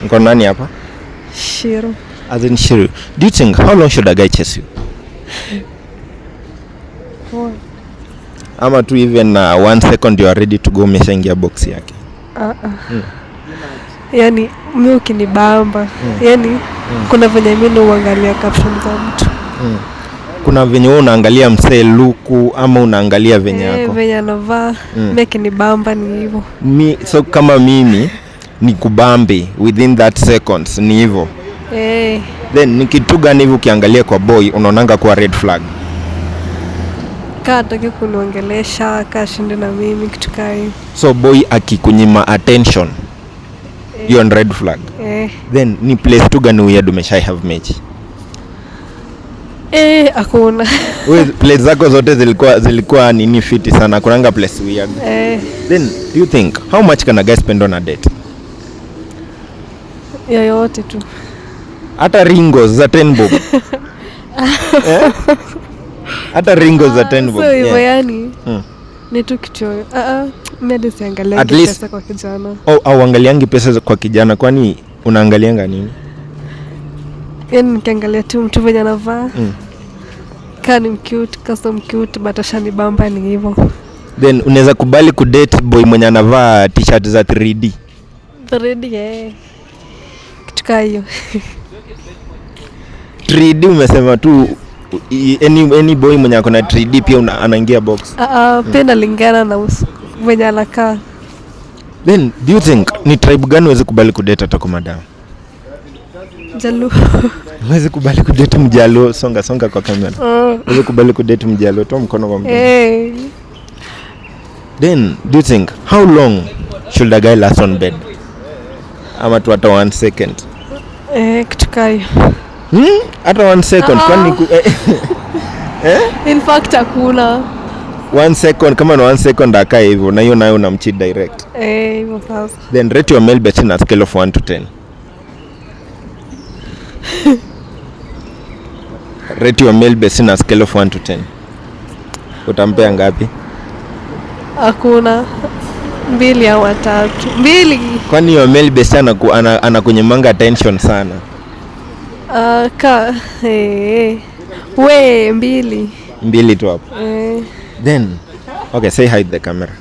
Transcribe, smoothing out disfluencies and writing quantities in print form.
Mko nani hapa? Shiru. As in Shiru. Do you think how long should a guy chase you? Ama tu even 1 second you are ready to go umeshaingia box yake. Yani mimi ukinibamba. Yani kuna venye mimi uangalia caption za mtu. Kuna venye wewe unaangalia msee luku ama unaangalia venye yako. Venye anavaa. Mimi kinibamba ni hivyo. So kama mimi ni kubambe within that seconds ni hivyo. Then ni kitu gani hivyo ukiangalia kwa boy unaonanga kwa red flag? Hataki kuniongelesha, kashinde na mimi kitu kai. So boy akikunyima attention. Hiyo ni red flag. Then ni place tu gani weird umeshai have match? Hakuna. Wewe place zako zote zilikuwa nini fiti sana. Kunanga place weird. Then do you think how much can a guy spend on a date? Yoyote tu. Hata ringos za 10 bob. Hata ringos za 10 bob. So hivyo yani. Ni tu kitu. Mimi siangalia pesa kwa kijana. Au angaliangi pesa kwa kijana, kwani unaangalianga nini? Yani nikiangalia tu mtu venye anavaa. Kani cute, custom cute, but ashani bamba ni hivyo. Then unaweza kubali kudate boy mwenye anavaa t-shirt za 3D? 3D kitu kama hiyo. 3D umesema tu any boy mwenye ako na 3D pia anaingia box? Pia nalingana na venye anakaa. Then do you think ni tribe gani uweze kubali kudate hata kwa madam? Jaluo. Uweze kubali kudate Mjaluo? Songa kwa kamera. Uweze kubali kudate Mjaluo? Toa mkono kwa mdomo. Then do you think how long should a guy last on bed? Ama tu hata 1 second? Kitu kai. Hata 1 second kwani In fact hakuna 1 second. Kama na 1 second akae hivyo na hiyo nayo unamcheat direct. Hivyo sasa. Then rate your male best in a scale of 1 to 10. Rate your male best in a scale of 1 to 10. Utampea ngapi? Hakuna 2 au 3. 2. Kwani your male best anakunyimanga attention sana? We 2. 2 tu hapo. Then okay, say hi to the camera.